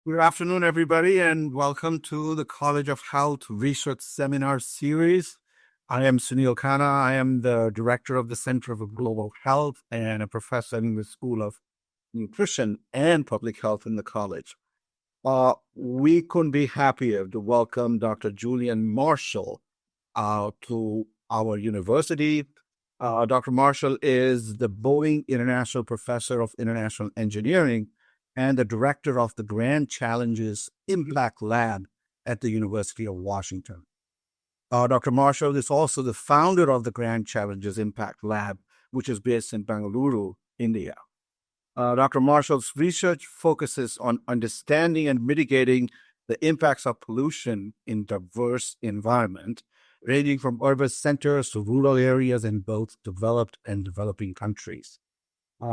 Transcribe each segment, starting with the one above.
Good afternoon, everybody, and welcome to the College of Health Research Seminar Series. I am Sunil Khanna. I am the director of the Center for Global Health and a professor in the School of Nutrition and Public Health in the college. We couldn't be happier to welcome Dr. Julian Marshall to our university. Dr. Marshall is the Boeing International Professor of International Engineering and the director of the Grand Challenges Impact Lab at the University of Washington. Dr. Marshall is also the founder of the Grand Challenges Impact Lab, which is based in Bengaluru, India. Dr. Marshall's research focuses on understanding and mitigating the impacts of pollution in diverse environments, ranging from urban centers to rural areas in both developed and developing countries.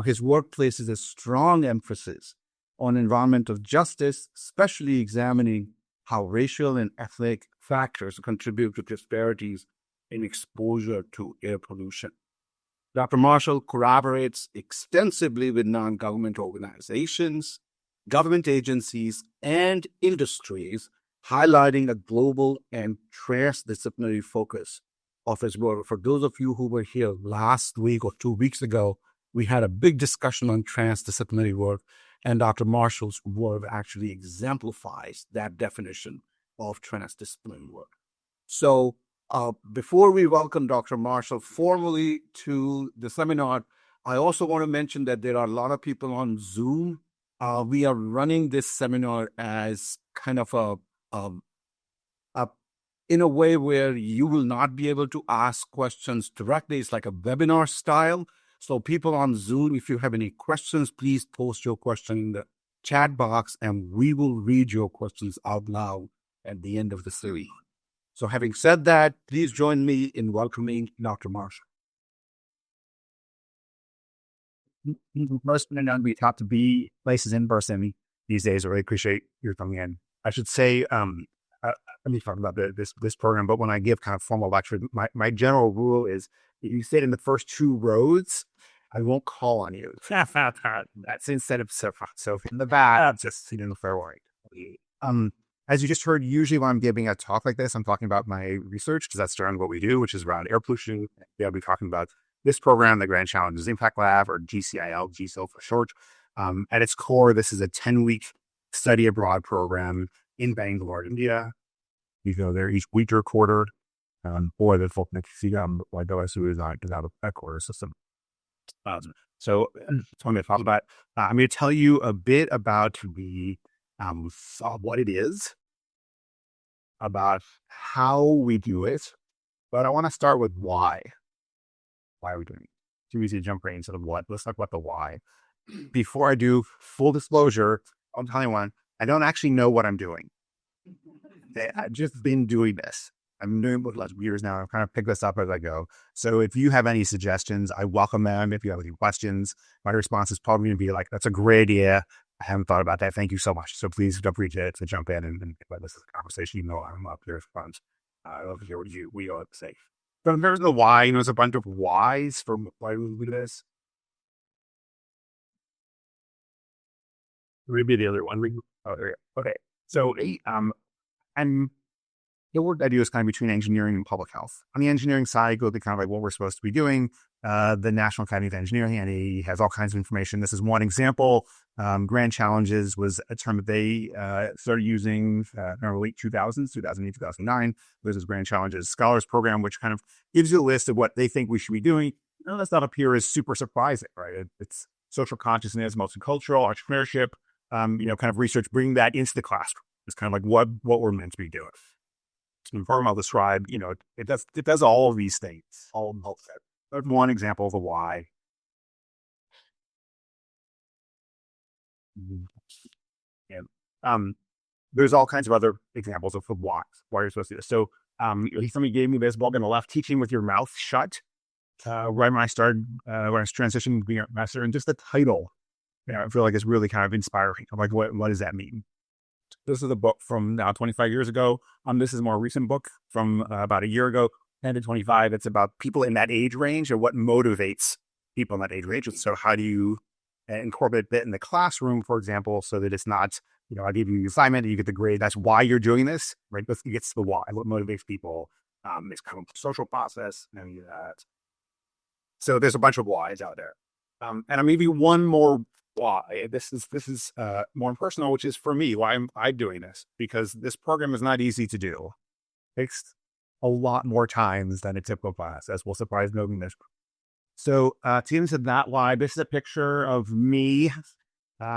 His work places a strong emphasis on environmental justice, especially examining how racial and ethnic factors contribute to disparities in exposure to air pollution. Dr. Marshall collaborates extensively with non-government organizations, government agencies, and industries, highlighting a global and transdisciplinary focus of his work. For those of you who were here last week or 2 weeks ago, we had a big discussion on transdisciplinary work, and Dr. Marshall's work actually exemplifies that definition of transdisciplinary work. So before we welcome Dr. Marshall formally to the seminar, I also want to mention that there are a lot of people on Zoom. We are running this seminar as kind of in a way where you will not be able to ask questions directly. It's like a webinar style. So people on Zoom, if you have any questions, please post your question in the chat box and we will read your questions out loud at the end of the series. So having said that, please join me in welcoming Dr. Marshall. Most we have to be places in person these days. I really appreciate your coming in. I should say, let me talk about this program, but when I give kind of formal lecture, my general rule is if you sit in the first two rows, I won't call on you. That's instead of so in the back, just sit in the fair white. As you just heard, usually when I'm giving a talk like this, I'm talking about my research because that's around what we do, which is around air pollution. Yeah, I'll be talking about this program, the Grand Challenges Impact Lab, or GCIL, GCIL for short. At its core, this is a 10-week study abroad program in Bangalore, India. You go there each week or quarter. For the folk next year, why do I design a quarter system? So I'm going to talk about. I'm going to tell you a bit about the what it is, about how we do it, but I want to start with why. Why are we doing it? Too easy to jump right into the what. Let's talk about the why. Before I do, full disclosure, I'll tell you one, I don't actually know what I'm doing. I've just been doing this. I've been doing it for lots of years now. I've kind of picked this up as I go. So if you have any suggestions, I welcome them. If you have any questions, my response is probably going to be like, that's a great idea. I haven't thought about that. Thank you so much. So please don't forget to jump in and let this is a conversation. You know, I'm up here for fun. I love to hear what we all have to say. So there's the why. There's a bunch of whys for why we do this. Maybe the other one. Oh, there we go. Okay. So, and the work I do is kind of between engineering and public health. On the engineering side, go to kind of like what we're supposed to be doing. The National Academy of Engineering, and he has all kinds of information. This is one example. Grand Challenges was a term that they started using in the late 2000s, 2008, 2009. There's this Grand Challenges Scholars Program, which kind of gives you a list of what they think we should be doing. No, that's not up here is super surprising, right? It's social consciousness, multicultural, entrepreneurship, kind of research, bringing that into the classroom. It's kind of like what we're meant to be doing. And I'll describe, it does all of these things. All of that. One example of the why. And there's all kinds of other examples of why you're supposed to do this. So somebody gave me this book on the left, Teaching with Your Mouth Shut, right when I started, when I was transitioning to being a master, and just the title, I feel like it's really kind of inspiring. I'm like, what does that mean? This is a book from now 25 years ago. This is a more recent book from about a year ago, 10 to 25. It's about people in that age range and what motivates people in that age range. So how do you incorporate it in the classroom, for example, so that it's not, I give you the assignment and you get the grade. That's why you're doing this, right? It gets to the why, what motivates people. It's kind of a social process and that. So there's a bunch of whys out there. And I'm maybe one more why. This is more personal, which is for me, why am I doing this? Because this program is not easy to do. It takes a lot more times than a typical class, as will surprise nobody in this. So to get into that why, this is a picture of me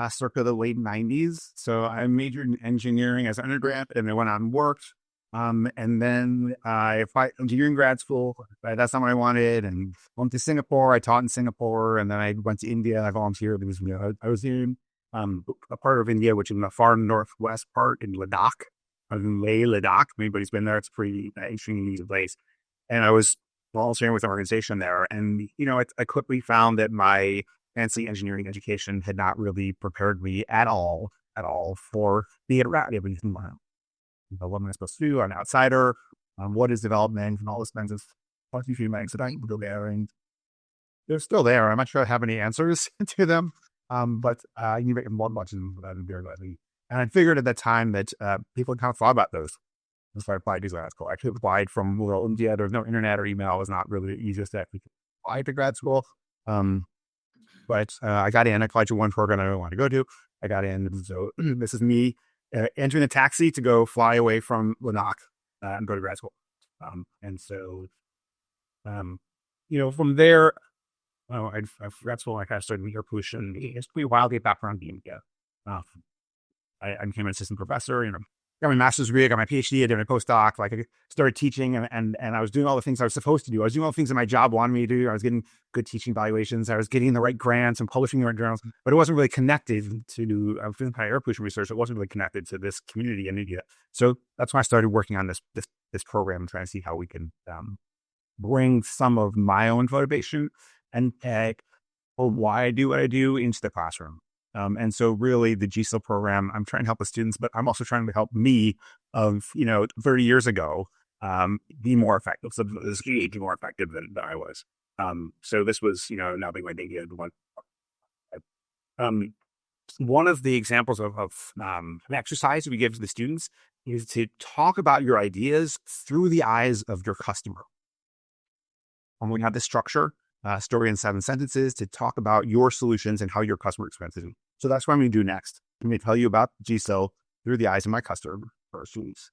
circa the late 90s. So I majored in engineering as an undergrad and I went on and worked. And then I applied to engineering grad school. That's not what I wanted. And went to Singapore. I taught in Singapore. And then I went to India. I volunteered. I was in a part of India, which is in the far northwest part in Ladakh. I was in Leh, Ladakh. If anybody's been there, it's a pretty interesting place. And I was volunteering with an organization there. And, I quickly found that my fancy engineering education had not really prepared me at all for the interactive environment. What am I supposed to do? I'm an outsider. What is development and all this kinds of funny feedbacks that I can go there, and they're still there. I'm not sure I have any answers to them, but you make one much of that very likely. And I figured at that time that people kind of thought about those. That's why I applied to grad school. I actually applied from rural India. There was no internet or email. It was not really the easiest to actually apply to grad school. But I got in. I applied to one program I wanted to go to. I got in. So this is me entering a taxi to go fly away from Ladakh and go to grad school. And so, from there, I grad school, I kind of started air pollution. It's pretty wildly background in India. I became an assistant professor, got my master's degree, I got my PhD, I did a postdoc, I started teaching and I was doing all the things I was supposed to do. I was doing all the things that my job wanted me to do. I was getting good teaching evaluations. I was getting the right grants and publishing the right journals, but it wasn't really connected to, I was doing air pollution research. It wasn't really connected to this community in India. So that's when I started working on this program and trying to see how we can bring some of my own motivation and why I do what I do into the classroom. And so really the GCIL program, I'm trying to help the students, but I'm also trying to help me of, 30 years ago, be more effective. So this be more effective than I was. So this was, now being my day one. One of the examples of an exercise we give to the students is to talk about your ideas through the eyes of your customer. And we have this structure, story in 7 sentences to talk about your solutions and how your customer experiences them. So that's what I'm going to do next. I'm going to tell you about GCIL through the eyes of my customer or students.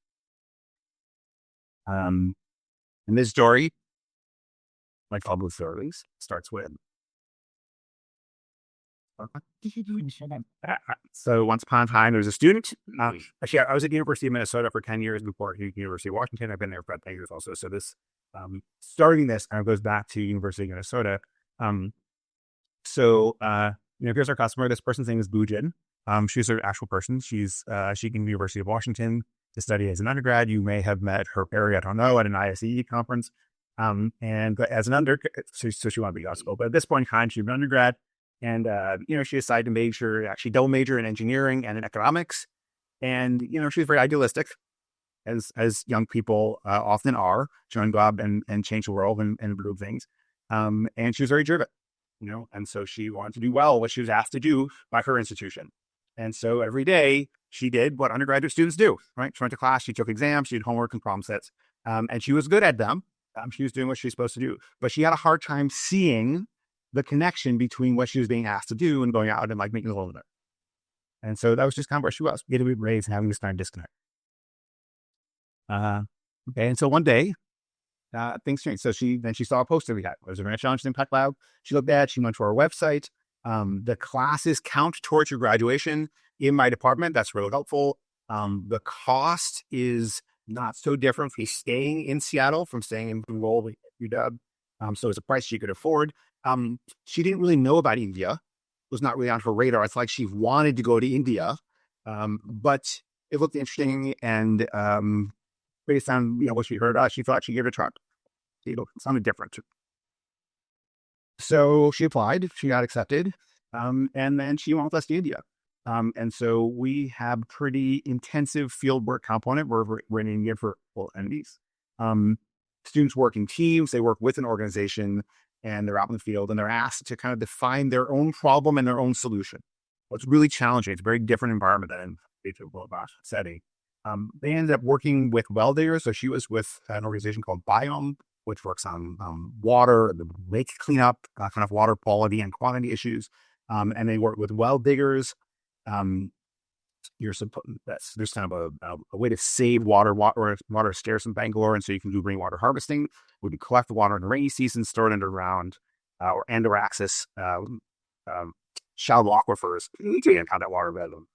And this story, like all the stories, starts with. So once upon a time, there was a student. Actually, I was at the University of Minnesota for 10 years before University of Washington. I've been there for about 10 years also. So this, starting this kind of goes back to University of Minnesota. Here's our customer. This person's name is Bujin. She's an actual person. She came to the University of Washington to study as an undergrad. You may have met her area, I don't know, at an ISE conference. And as an undergrad, so she wanted to be gospel. But at this point in time, she's an undergrad. And, she decided to actually double major in engineering and in economics. And, she was very idealistic, as young people often are, trying to go out and change the world and improve things. And she was very driven, and so she wanted to do well what she was asked to do by her institution. And so every day she did what undergraduate students do, right? She went to class, she took exams, she did homework and problem sets, and she was good at them. She was doing what she was supposed to do, but she had a hard time seeing the connection between what she was being asked to do and going out and making a little bit. And so that was just kind of where she was, getting raised and having this kind of disconnect. Okay. And so one day, things changed. So she saw a poster we had. It was a Challenge Impact Lab. She looked at it. She went to our website. The classes count towards your graduation in my department. That's really helpful. The cost is not so different from staying in Seattle from staying in Bangalore at UW. So it's a price she could afford. She didn't really know about India. It was not really on her radar. It's like she wanted to go to India, but it looked interesting and based on what she heard, she thought she'd give it a try. It sounded different. So she applied. She got accepted, and then she went with us to India. And so we have pretty intensive fieldwork component where we're in India for full entities. Students work in teams. They work with an organization. and they're out in the field and they're asked to kind of define their own problem and their own solution. Well, it's really challenging. It's a very different environment than in a robot setting. They ended up working with well diggers. So she was with an organization called Biome, which works on water, the lake cleanup, kind of water quality and quantity issues. And they work with well diggers. There's kind of a way to save water is scarce in Bangalore, and so you can do rainwater harvesting. We can collect the water in the rainy season, store it underground, or access shallow aquifers to get that water available.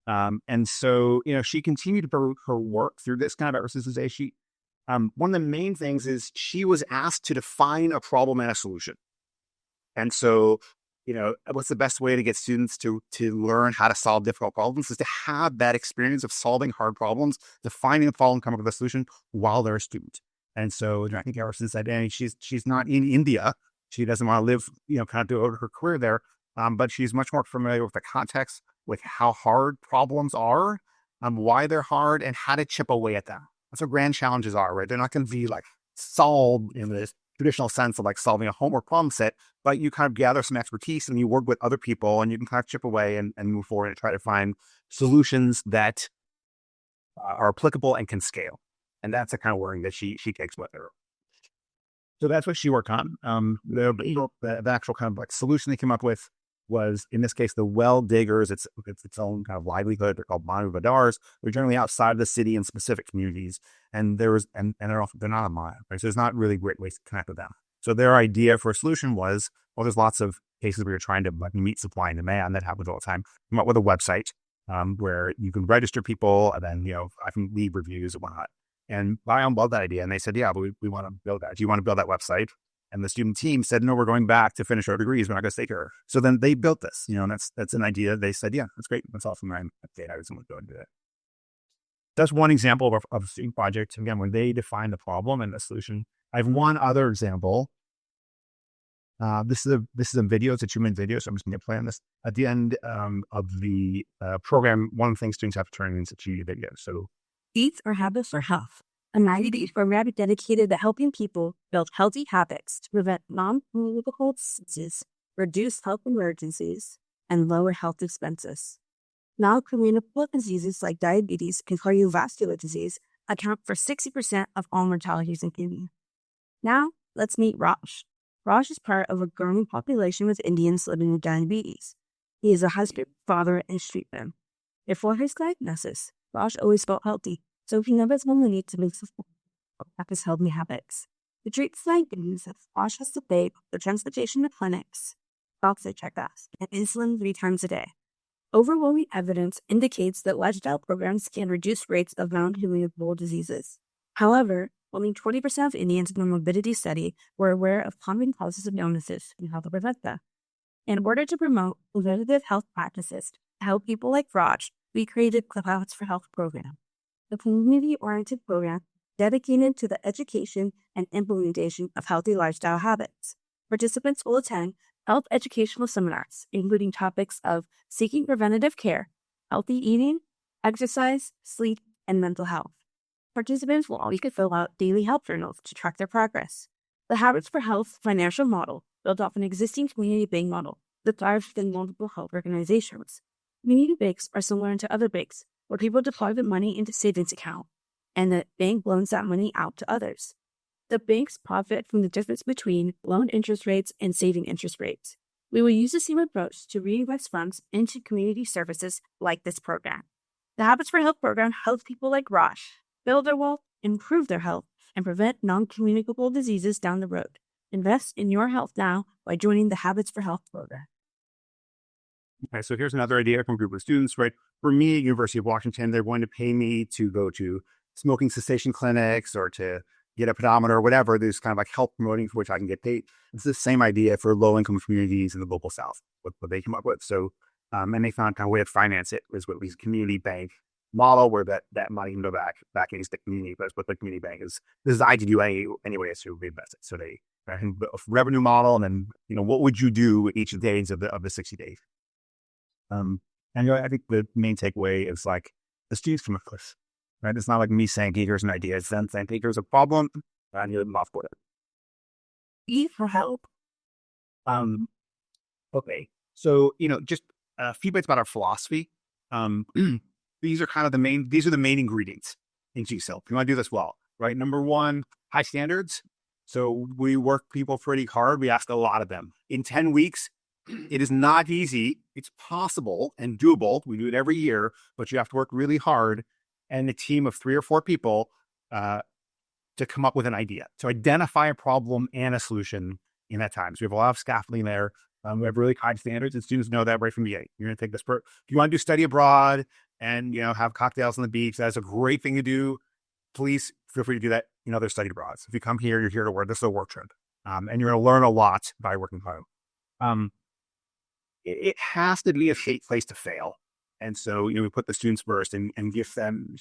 And so, she continued her work through this kind of ever since this age. One of the main things is she was asked to define a problem and a solution. And so, what's the best way to get students to learn how to solve difficult problems is to have that experience of solving hard problems, defining the problem, coming up with a solution while they're a student. And so I think ever since that day, she's not in India. She doesn't want to live, kind of do her career there. But she's much more familiar with the context, with how hard problems are, why they're hard, and how to chip away at them. That's what grand challenges are, right? They're not going to be like solved in this traditional sense of like solving a homework problem set, but you kind of gather some expertise and you work with other people and you can kind of chip away and move forward and try to find solutions that are applicable and can scale. And that's the kind of work that she takes with her. So that's what she worked on. The actual kind of like solution they came up with was, in this case, the well diggers. It's its own kind of livelihood. They're called Manuvadars. They're generally outside of the city in specific communities, and they're not a mile, right? So there's not really great ways to connect with them. So their idea for a solution was, well, there's lots of cases where you're trying to meet supply and demand. That happens all the time. Come up with a website where you can register people, and then I can leave reviews and whatnot. And Biome loved that idea, and they said, yeah, but we want to build that. Do you want to build that website? And the student team said, no, we're going back to finish our degrees. We're not going to stay here. So then they built this, and that's an idea. They said, yeah, that's great. That's awesome. I was going to go and do that. That's one example of a student project. Again, when they define the problem and the solution. I have one other example. This is a video. It's a 2-minute video. So I'm just going to play on this. At the end of the program, one of the things students have to turn into 2 videos. So Eats or Habits for Health, a 90-day program dedicated to helping people build healthy habits to prevent non-communicable diseases, reduce health emergencies, and lower health expenses. Non-communicable diseases like diabetes and cardiovascular disease account for 60% of all mortalities in India. Now, let's meet Raj. Raj is part of a growing population of Indians living with diabetes. He is a husband, father, and street man. Before his diagnosis, Raj always felt healthy, so he never felt the need to make his healthy habits. To treat diabetes, Raj has to pay for transportation to clinics, doctor checkups, and insulin 3 times a day. Overwhelming evidence indicates that lifestyle programs can reduce rates of non-communicable diseases. However, only 20% of Indians in the morbidity study were aware of common causes of illnesses and how to prevent them. In order to promote preventative health practices to help people like Raj, we created the Habits for Health program, a community-oriented program dedicated to the education and implementation of healthy lifestyle habits. Participants will attend health educational seminars, including topics of seeking preventative care, healthy eating, exercise, sleep, and mental health. Participants will also fill out daily health journals to track their progress. The Habits for Health financial model built off an existing community bank model that thrives within multiple health organizations. Community banks are similar to other banks, where people deposit money into savings account, and the bank loans that money out to others. The banks profit from the difference between loan interest rates and saving interest rates. We will use the same approach to reinvest funds into community services like this program. The Habits for Health program helps people like Raj build their wealth, improve their health, and prevent non-communicable diseases down the road. Invest in your health now by joining the Habits for Health program. Okay, so here's another idea from a group of students, right? For me, at University of Washington, they're going to pay me to go to smoking cessation clinics or to get a pedometer or whatever. There's kind of like health promoting for which I can get paid. It's the same idea for low-income communities in the global South, what they came up with. So, and they found kind of a way to finance it was what we community bank model where that money can go back into the community. But what the community bank is designed to do anyway, is to reinvest it. So they have a revenue model, and then what would you do each of the days of the 60 days? And I think the main takeaway is like the students come up with, right? It's not like me saying, hey, here's an idea. It's them saying, hey, here's a problem, and you move off with it. need for help? Okay. So, just a few bits about our philosophy. Um, these are the main ingredients in GCIL. If you want to do this well, right? Number one, high standards. So we work people pretty hard. We ask a lot of them. In 10 weeks, it is not easy. It's possible and doable. We do it every year, but you have to work really hard and a team of 3 or 4 people to come up with an idea, to identify a problem and a solution in that time. So we have a lot of scaffolding there. We have really high standards, and students know that right from the gate. You're going to take this. If you want to do study abroad and have cocktails on the beach, that's a great thing to do. Please feel free to do that in other study abroads. If you come here, you're here to work. This is a work trip, and you're going to learn a lot by working home. It has to be a safe place to fail, and so we put the students first and give them.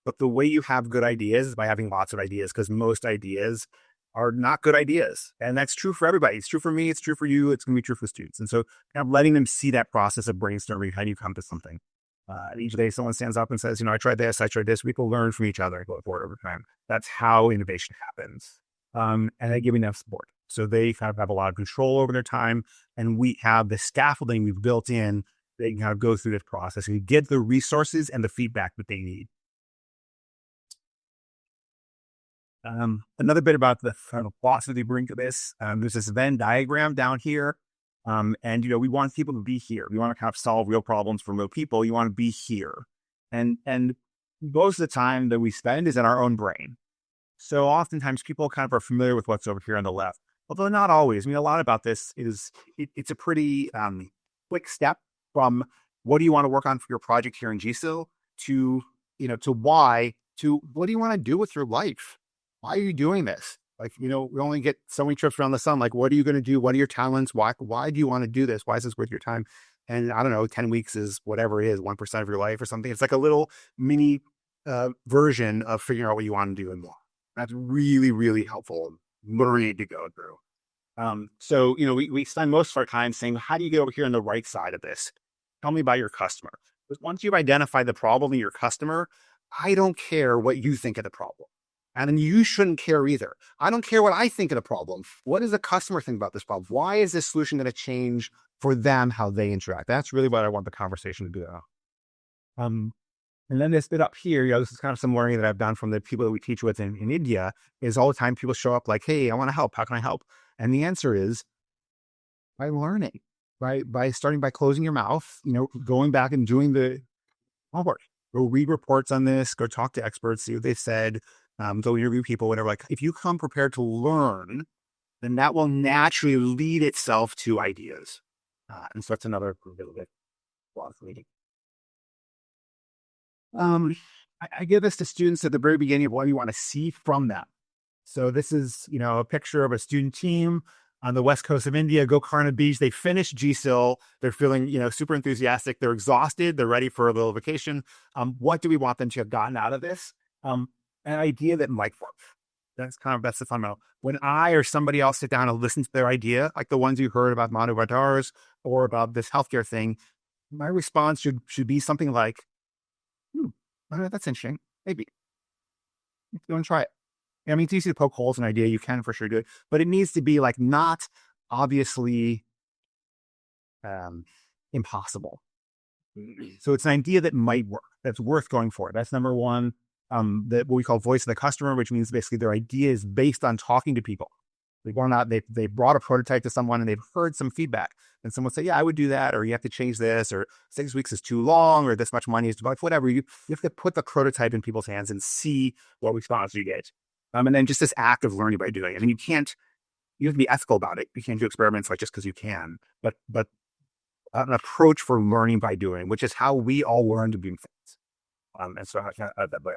But the way you have good ideas is by having lots of ideas, because most ideas are not good ideas. And that's true for everybody. It's true for me. It's true for you. It's going to be true for students. And so kind of letting them see that process of brainstorming, how do you come to something? Each day someone stands up and says, I tried this. We can learn from each other and go forward over time. That's how innovation happens. And then giving them support. So they kind of have a lot of control over their time. And we have the scaffolding we've built in. They can kind of go through this process and get the resources and the feedback that they need. Another bit about the kind of philosophy they bring to this, there's this Venn diagram down here. And, we want people to be here. We want to kind of solve real problems for real people. You want to be here. And most of the time that we spend is in our own brain. So oftentimes people kind of are familiar with what's over here on the left, although not always. A lot about this is, it's a pretty quick step from what do you want to work on for your project here in GCIL to why, to what do you want to do with your life? Why are you doing this? We only get so many trips around the sun. What are you going to do? What are your talents? Why do you want to do this? Why is this worth your time? And I don't know, 10 weeks is whatever it is, 1% of your life or something. It's like a little mini version of figuring out what you want to do and why. That's really, really helpful learning to go through. So, we spend most of our time saying, how do you get over here on the right side of this? Tell me about your customer. Because once you've identified the problem in your customer, I don't care what you think of the problem. And then you shouldn't care either. I don't care what I think of the problem. What does the customer think about this problem? Why is this solution going to change for them, how they interact? That's really what I want the conversation to do. And then this bit up here, this is kind of some learning that I've done from the people that we teach with in India, is all the time people show up like, hey, I want to help. How can I help? And the answer is by learning, by starting by closing your mouth, going back and doing the homework. Go read reports on this, go talk to experts, see what they said. Go interview people, whatever. If you come prepared to learn, then that will naturally lead itself to ideas. And so that's another little bit philosophy. I give this to students at the very beginning of what you want to see from them. So this is, a picture of a student team on the west coast of India, Gokarna Beach. They finished GCIL. They're feeling, super enthusiastic. They're exhausted. They're ready for a little vacation. What do we want them to have gotten out of this? An idea that might work. That's the fundamental. When I or somebody else sit down and listen to their idea, like the ones you heard about Manu Vadar's or about this healthcare thing, my response should be something like, that's interesting. Maybe. Let's go and try it. It's easy to poke holes in an idea. You can for sure do it, but it needs to be not obviously impossible. So it's an idea that might work. That's worth going for. That's number one. What we call voice of the customer, which means basically their idea is based on talking to people. They brought a prototype to someone and they've heard some feedback, and someone say, yeah, I would do that, or you have to change this, or 6 weeks is too long, or this much money is too much, whatever. You have to put the prototype in people's hands and see what response you get. And then just this act of learning by doing it. And you have to be ethical about it. You can't do experiments just because you can, but an approach for learning by doing, which is how we all learn to do things. And so I can add that by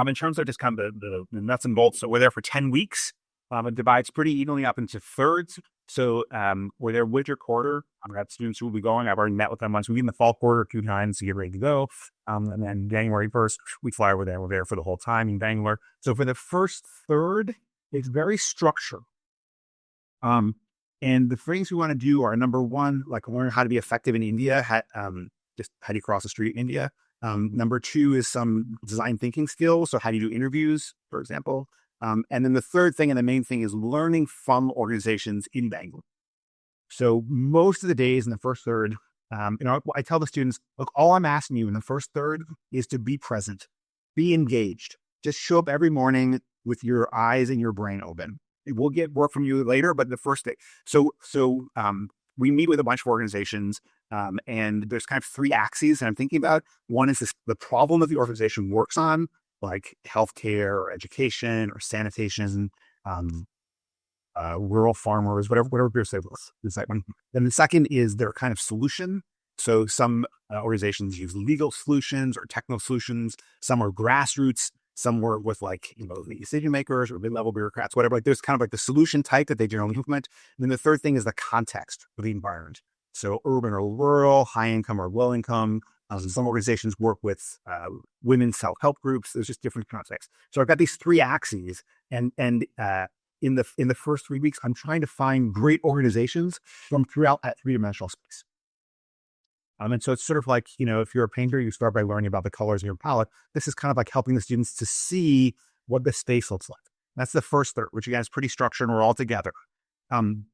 in terms of just kind of the nuts and bolts. So we're there for 10 weeks. It divides pretty evenly up into thirds. So we're there winter quarter. I've got students who will be going. I've already met with them once. We meet in the fall quarter 2 times to get ready to go. And then January 1st, we fly over there. We're there for the whole time in Bangalore. So for the first third, it's very structured. And the things we want to do are, number one, learn how to be effective in India. Just how do you cross the street in India? Number 2 is some design thinking skills. So how do you do interviews, for example? And then the third thing and the main thing is learning from organizations in Bangalore. So most of the days in the first third, I tell the students, look, all I'm asking you in the first third is to be present, be engaged. Just show up every morning with your eyes and your brain open. We'll get work from you later, but the first day. So we meet with a bunch of organizations, and there's kind of three axes that I'm thinking about. One is the problem that the organization works on, like healthcare or education or sanitation, rural farmers, whatever people say this one. Then the second is their kind of solution. So some organizations use legal solutions or technical solutions. Some are grassroots. Some work with the decision makers or mid-level bureaucrats, whatever. Like there's kind of like the solution type that they generally implement. And then the third thing is the context of the environment. So urban or rural, high income or low income. Some organizations work with women's self-help groups. There's just different contexts. So I've got these three axes, and in the first 3 weeks, I'm trying to find great organizations from throughout that three-dimensional space. And so it's sort of like, if you're a painter, you start by learning about the colors in your palette. This is kind of like helping the students to see what the space looks like. That's the first third, which again is pretty structured, and we're all together. In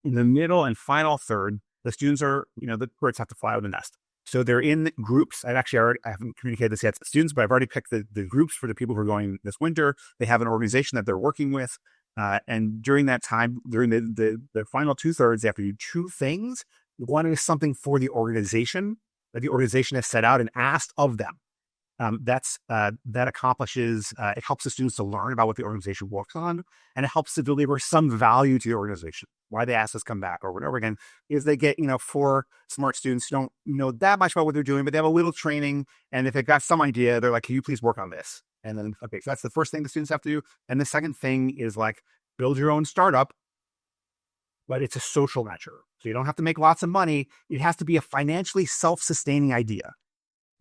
the middle and final third, the students are, the birds have to fly out of the nest. So they're in groups. I haven't communicated this yet to the students, but I've already picked the groups for the people who are going this winter. They have an organization that they're working with. And during that time, during the final 2/3, they have to do two things. One is something for the organization that the organization has set out and asked of them. That accomplishes, it helps the students to learn about what the organization works on, and it helps to deliver some value to the organization. Why they ask us to come back over and over again is they get, 4 smart students who don't know that much about what they're doing, but they have a little training. And if they've got some idea, they're like, can you please work on this? And then, okay, so that's the first thing the students have to do. And the second thing is build your own startup, but it's a social venture. So you don't have to make lots of money. It has to be a financially self-sustaining idea.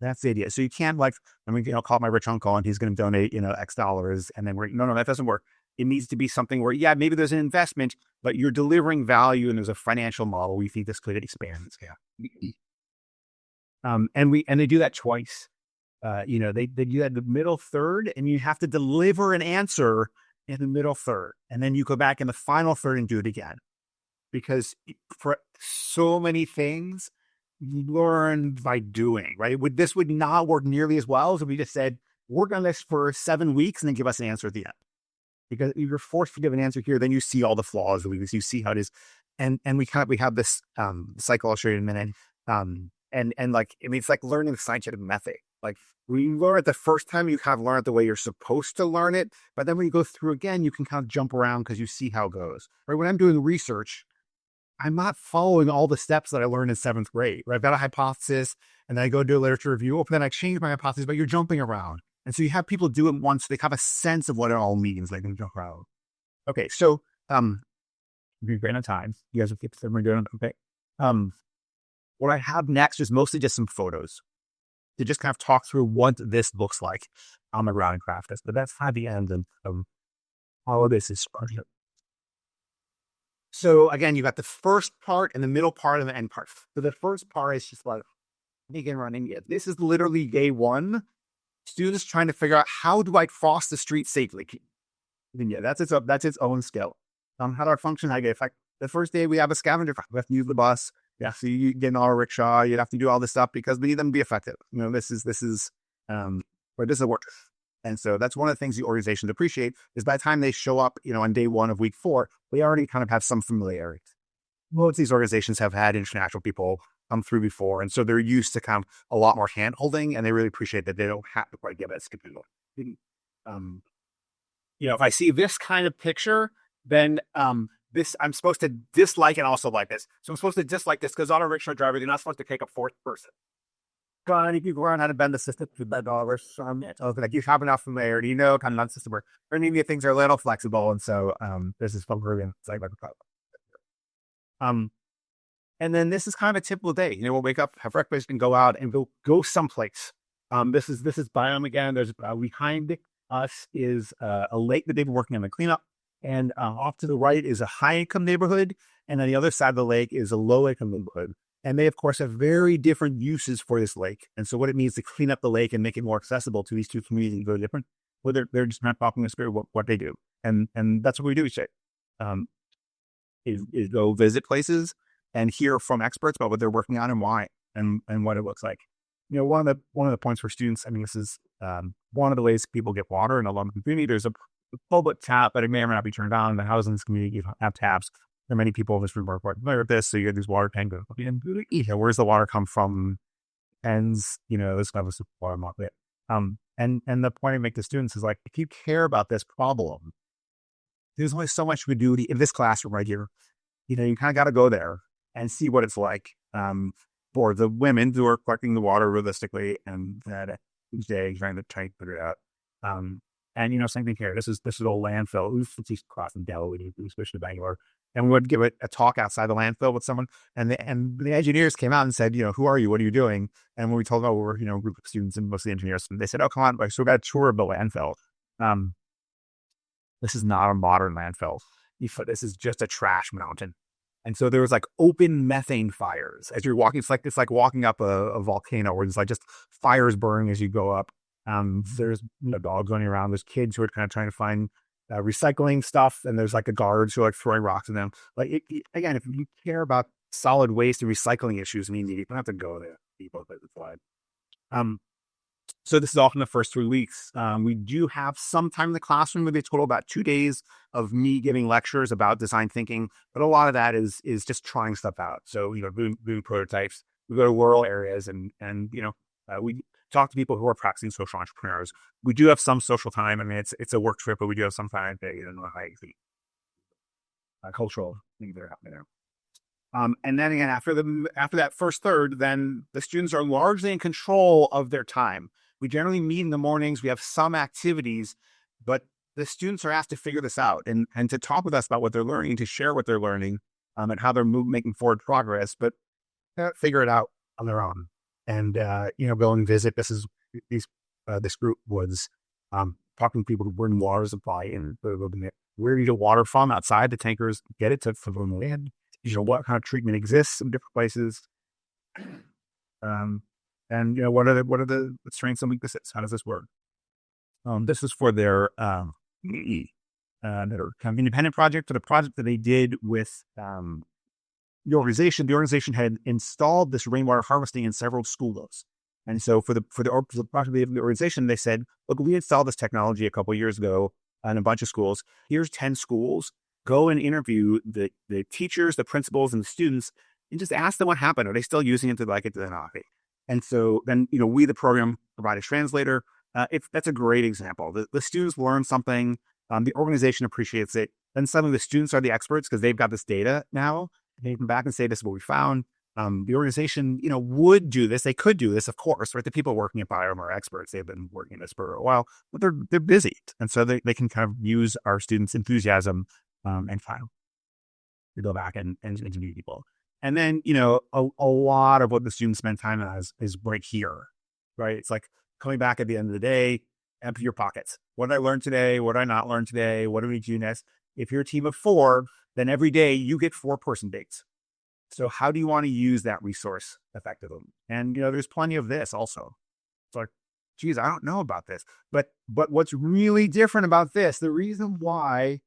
That's the idea. So you can't call my rich uncle and he's going to donate, X dollars. And then no, that doesn't work. It needs to be something where, maybe there's an investment, but you're delivering value and there's a financial model. We think this could expand. Yeah. And they do that twice. They do that in the middle third, and you have to deliver an answer in the middle third. And then you go back in the final third and do it again. Because for so many things, you learn by doing, right? This would not work nearly as well as if we just said, work on this for 7 weeks and then give us an answer at the end. Because if you're forced to give an answer here, then you see all the flaws, you see how it is. And we have this cycle I'll show you in a minute. It's like learning the scientific method. Like when you learn it the first time, you kind of learn it the way you're supposed to learn it. But then when you go through again, you can kind of jump around because you see how it goes. Right? When I'm doing research, I'm not following all the steps that I learned in 7th grade. Right? I've got a hypothesis, and then I go do a literature review. And then I change my hypothesis, but you're jumping around. And so you have people do it once, so they have a sense of what it all means. They can jump around. Okay, so we're great on time. You guys will keep them doing it. Okay. What I have next is mostly just some photos to just kind of talk through what this looks like on the ground and craft this. But that's how the end of all of this is starting. So again, you got the first part and the middle part and the end part. So the first part is just like begin running. Yeah, this is literally day 1. Students trying to figure out, how do I cross the street safely? And that's its own skill. How do I function? The first day we have a scavenger. We have to use the bus. Yeah, so you get in our rickshaw. You have to do all this stuff because we need them to be effective. This is work. And so that's one of the things the organizations appreciate is by the time they show up, on day 1 of week 4, they already kind of have some familiarity. Most of these organizations have had international people come through before. And so they're used to kind of a lot more hand holding, and they really appreciate that they don't have to quite give it a skip. If I see this kind of picture, then I'm supposed to dislike and also like this. So I'm supposed to dislike this because auto rickshaw driver, they're not supposed to take a 4th person. But if you learn how to bend the system to bend dollars, you have enough familiarity, kind of non-system work. Or maybe things are a little flexible, and so this is fun. It's like a problem. And then this is kind of a typical day. We'll wake up, have breakfast, and go out and go someplace. This is Biome again. There's behind us is a lake that they've been working on the cleanup. And off to the right is a high-income neighborhood. And on the other side of the lake is a low-income neighborhood. And they, of course, have very different uses for this lake. And so what it means to clean up the lake and make it more accessible to these two communities is very different. whether they're just not following the spirit of what they do. And that's what we do each day. Is go visit places and hear from experts about what they're working on and why and what it looks like. One of the points for students, I mean, this is one of the ways people get water in a lot of the community. There's a public tap, but it may or may not be turned on. In the housing community, you have taps. There are many people in this room who are quite familiar with this. So you get these water tanks. Where's the water come from? And this kind of water market. And the point I make to students is like, if you care about this problem, there's only so much we do in this classroom right here. You kind of got to go there and see what it's like for the women who are collecting the water realistically and that each day trying to figure it out. And same thing here. This is old landfill. We've crossed in Delaware, especially Bangalore, and we would give a talk outside the landfill with someone, and the engineers came out and said, who are you? What are you doing? And when we told them, we were a group of students and mostly engineers, and they said, oh, come on, so we got a tour of the landfill. This is not a modern landfill. This is just a trash mountain. And so there was like open methane fires as you're walking. It's like walking up a volcano where there's like just fires burning as you go up. There's dogs running around. There's kids who are kind of trying to find recycling stuff, and there's like a guards who are like throwing rocks at them. Like again, if you care about solid waste and recycling issues, you don't have to go there. People play the slide. So this is often the first 3 weeks. We do have some time in the classroom, maybe a total about 2 days of me giving lectures about design thinking, but a lot of that is just trying stuff out. So, doing prototypes. We go to rural areas and we talk to people who are practicing social entrepreneurs. We do have some social time. I mean, it's a work trip, but we do have some time to, cultural things that are happening there. And then again, after that first third, then the students are largely in control of their time. We generally meet in the mornings. We have some activities, but the students are asked to figure this out and to talk with us about what they're learning, to share what they're learning, and how they're making forward progress, but figure it out on their own. And, go and visit. This group was talking to people who bring water supply in. Where do you get water from outside the tankers? Get it from the land. What kind of treatment exists in different places. And what are the strengths and weaknesses? How does this work? This is for their their kind of independent project, or the project that they did with the organization. The organization had installed this rainwater harvesting in several schools. And so for the project of the organization, they said, look, we installed this technology a couple of years ago in a bunch of schools. Here's 10 schools. Go and interview the teachers, the principals, and the students, and just ask them what happened. Are they still using it? Do they like it? Do they not? And so then, we, the program, provide a translator. That's a great example. The students learn something. The organization appreciates it. Then suddenly the students are the experts because they've got this data now. They come back and say, this is what we found. The organization, would do this. They could do this, of course, right? The people working at Biome are experts. They've been working at this for a while, but they're busy. And so they can kind of use our students' enthusiasm and file to go back and interview people. And then, a lot of what the students spend time on is right here, right? It's like coming back at the end of the day, empty your pockets. What did I learn today? What did I not learn today? What do we do next? If you're a team of 4, then every day you get 4-person dates. So how do you want to use that resource effectively? And, there's plenty of this also. It's like, geez, I don't know about this. But what's really different about this, the reason why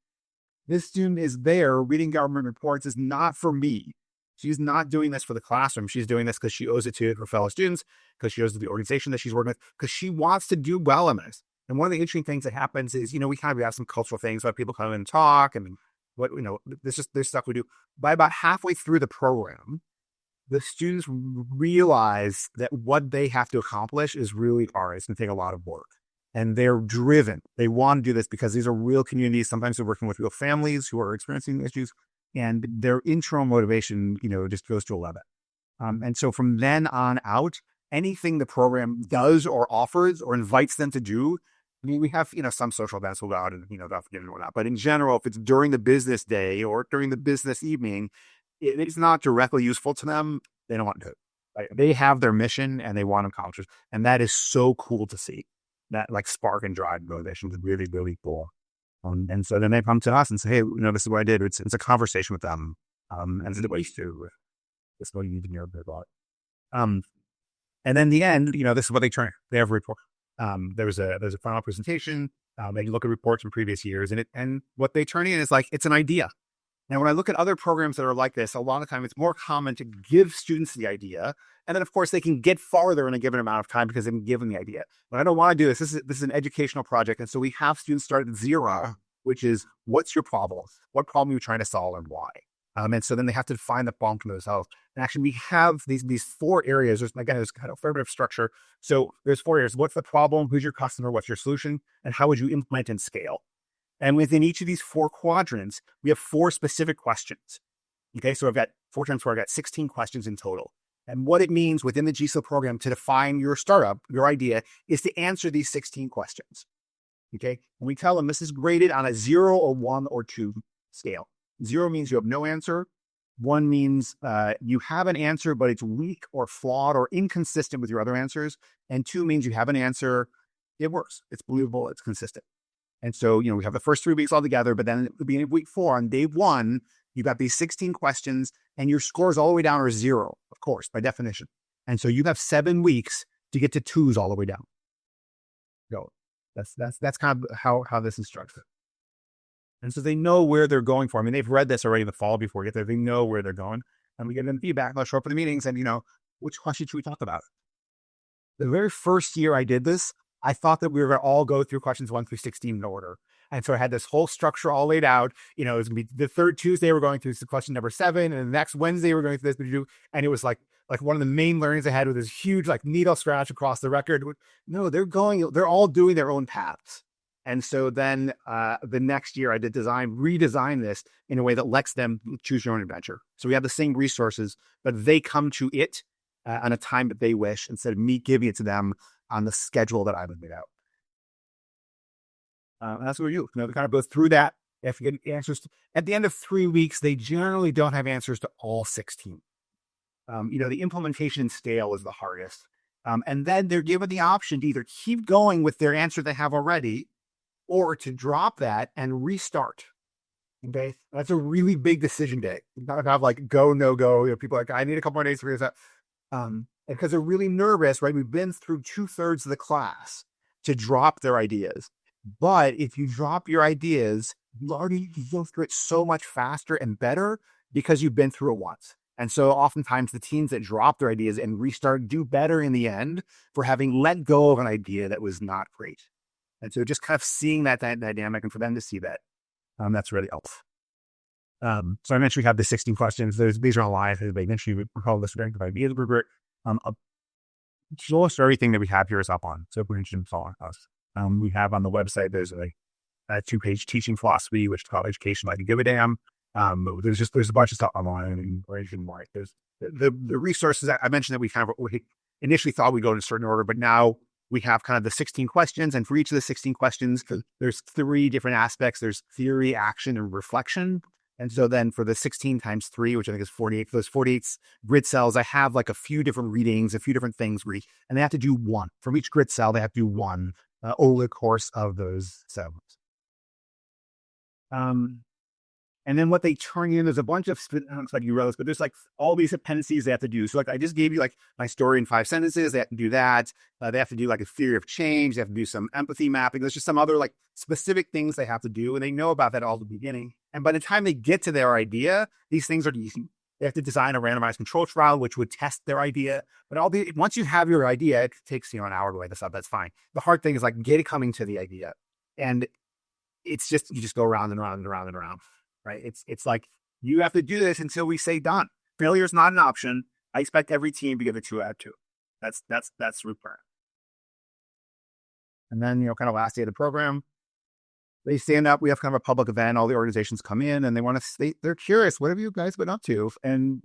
this student is there reading government reports is not for me. She's not doing this for the classroom. She's doing this because she owes it to her fellow students, because she owes it to the organization that she's working with, because she wants to do well in this. And one of the interesting things that happens is, we kind of have some cultural things where people come in and talk, and there's stuff we do. By about halfway through the program, the students realize that what they have to accomplish is really hard. It's going to take a lot of work. And they're driven. They want to do this because these are real communities. Sometimes they're working with real families who are experiencing issues, and their internal motivation, just goes to 11. And so from then on out, anything the program does or offers or invites them to do, I mean, we have, some social events we'll go out and, and whatnot. But in general, if it's during the business day or during the business evening, it's not directly useful to them. They don't want to do it. Right? They have their mission and they want to accomplish it. And that is so cool to see. That like spark and drive motivation is really, really cool. And so then they come to us and say, hey, this is what I did. It's a conversation with them. And it's the way to, this is what you need to know about. And then the end, this is what they have a report. There's a final presentation. They look at reports from previous years, and what they turn in is like, it's an idea. Now, when I look at other programs that are like this, a lot of time it's more common to give students the idea. And then, of course, they can get farther in a given amount of time because they've been given the idea. But I don't want to do this. This is an educational project. And so we have students start at zero, which is, what's your problem? What problem are you trying to solve and why? And so then they have to define the problem for themselves. And actually, we have these 4 areas. There's kind of a fair bit of structure. So there's 4 areas. What's the problem? Who's your customer? What's your solution? And how would you implement and scale? And within each of these 4 quadrants, we have 4 specific questions. Okay, so I've got 4 times 4, I've got 16 questions in total. And what it means within the GCIL program to define your startup, your idea, is to answer these 16 questions. Okay, and we tell them this is graded on a 0 or 1 or 2 scale. 0 means you have no answer. 1 means you have an answer, but it's weak or flawed or inconsistent with your other answers. And 2 means you have an answer, it works, it's believable, it's consistent. And so, we have the first 3 weeks all together, but then at the beginning of week 4, on day 1, you've got these 16 questions and your scores all the way down are 0, of course, by definition. And so you have 7 weeks to get to 2s all the way down. Go. That's kind of how this is structured. And so they know where they're going for. I mean, they've read this already in the fall before we get there. They know where they're going. And we get them feedback. They'll show up for the meetings and, which question should we talk about? The very first year I did this, I thought that we were going to all go through questions 1 through 16 in order. And so I had this whole structure all laid out. It was going to be the third Tuesday, we're going through question number 7. And the next Wednesday, we're going through this. And it was like one of the main learnings I had with this huge, needle scratch across the record. No, they're all doing their own paths. And so then the next year I did redesign this in a way that lets them choose their own adventure. So we have the same resources, but they come to it on a time that they wish instead of me giving it to them on the schedule that I would lay out. That's what we do. They kind of go through that. If you get answers at the end of 3 weeks, they generally don't have answers to all 16. The implementation and scale is the hardest. And then they're given the option to either keep going with their answer they have already, or to drop that and restart. Okay, that's a really big decision day. You gotta have go, no go. People are like, I need a couple more days to figure this out. Because they're really nervous, right? We've been through 2/3 of the class to drop their ideas. But if you drop your ideas, you go through it so much faster and better because you've been through it once. And so oftentimes the teams that drop their ideas and restart do better in the end for having let go of an idea that was not great. And so just kind of seeing that dynamic and for them to see that, that's really helpful. So I mentioned we have the 16 questions. These are all live. Eventually we call this ideas rubric. Most everything that we have here is up on. So if we're interested in following us, we have on the website, there's a 2-page teaching philosophy, which is called Education Like a Give a Damn. There's a bunch of stuff online. There's the resources. I mentioned that we initially thought we'd go in a certain order, but now we have kind of the 16 questions. And for each of the 16 questions, there's 3 different aspects. There's theory, action, and reflection. And so then for the 16 times 3, which I think is 48, for those 48 grid cells, I have a few different readings, a few different things, and they have to do 1. From each grid cell, they have to do 1 over the course of those cells. And then what they turn in, there's a bunch of, you wrote this, but there's all these appendices they have to do. So I just gave you my story in 5 sentences. They have to do that. They have to do a theory of change. They have to do some empathy mapping. There's just some other specific things they have to do. And they know about that all at the beginning. And by the time they get to their idea, these things are easy. They have to design a randomized control trial, which would test their idea. But once you have your idea, it takes an hour to weigh this up. That's fine. The hard thing is coming to the idea. And it's just, you just go around and around and around and around. Right? It's you have to do this until we say done. Failure is not an option. I expect every team to give it 2 out of 2. That's required. And then, kind of last day of the program, they stand up. We have kind of a public event. All the organizations come in and they want to they're curious. What have you guys been up to? And,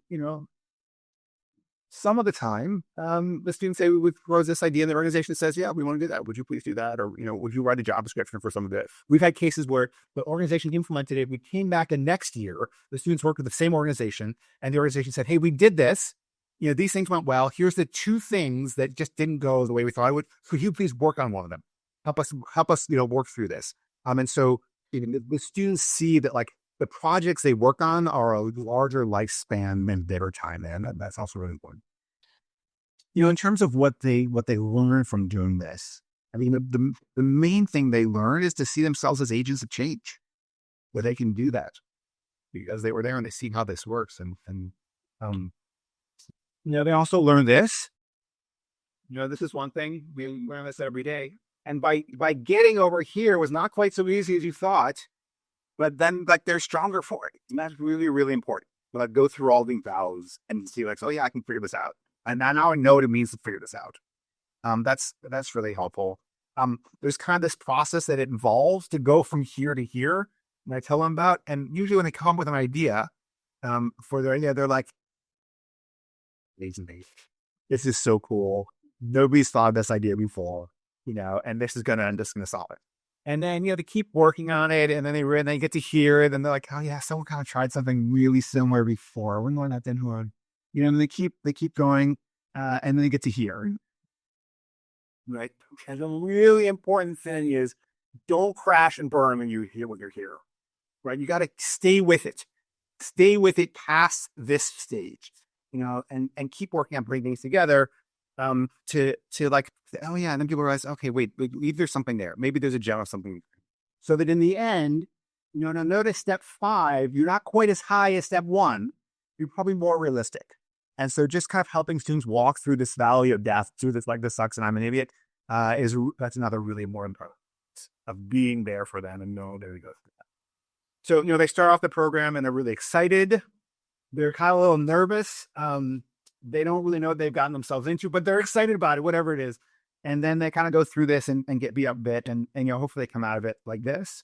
some of the time, the students say, we would propose this idea and the organization says, yeah, we want to do that. Would you please do that? Or, would you write a job description for some of it? We've had cases where the organization implemented it. We came back the next year, the students worked with the same organization and the organization said, hey, we did this. These things went well. Here's the 2 things that just didn't go the way we thought it would. Could you please work on one of them? Help us, work through this. And so the students see that the projects they work on are a larger lifespan and better time. And that's also really important. In terms of what they learn from doing this, I mean, the main thing they learn is to see themselves as agents of change, where they can do that because they were there and they see how this works. And they also learn this. This is one thing we learn this every day. And by getting over here was not quite so easy as you thought, but then they're stronger for it. And that's really, really important. But go through all the vows and see oh yeah, I can figure this out. And now I know what it means to figure this out. That's really helpful. There's kind of this process that it involves to go from here to here. And I tell them about, and usually when they come up with an idea, for their idea, they're like, this is so cool. Nobody's thought of this idea before, and this is going to solve it. And then, they keep working on it, and then they get to hear it, and they're like, oh yeah, someone kind of tried something really similar before. We're going that then, and they keep going, and then they get to hear. Right. And the really important thing is don't crash and burn when you hear what you're here. Right. You got to stay with it. Stay with it past this stage, and keep working on bringing things together. To oh yeah, and then people realize, okay, wait, there's something there. Maybe there's a gem of something. So that in the end, now notice step 5, you're not quite as high as step 1. You're probably more realistic. And so just kind of helping students walk through this valley of death, through this, this sucks and I'm an idiot, that's another really important part of being there for them and know there we go. So, they start off the program and they're really excited. They're kind of a little nervous. They don't really know what they've gotten themselves into, but they're excited about it, whatever it is. And then they kind of go through this and get beat up a bit and hopefully they come out of it like this.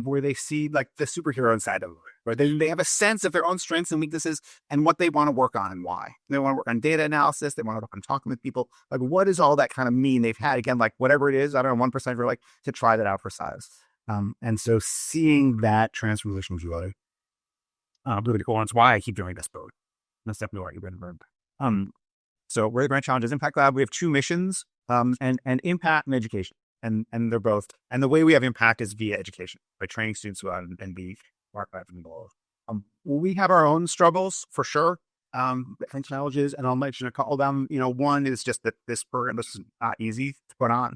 Where they see the superhero inside of them, right? They have a sense of their own strengths and weaknesses and what they want to work on and why. They want to work on data analysis. They want to work on talking with people. What does all that kind of mean? They've had, again, whatever it is, I don't know, 1% for to try that out for size. And so seeing that transformation is really cool. And it's why I keep doing this boat. That's definitely why you've been. So we're the Grand Challenges Impact Lab. We have 2 missions, and impact and education. And they're both. And the way we have impact is via education, by training students to go out and be archived in the world. We have our own struggles for sure, and challenges, and I'll mention a couple of them. One is just that this program is not easy to put on.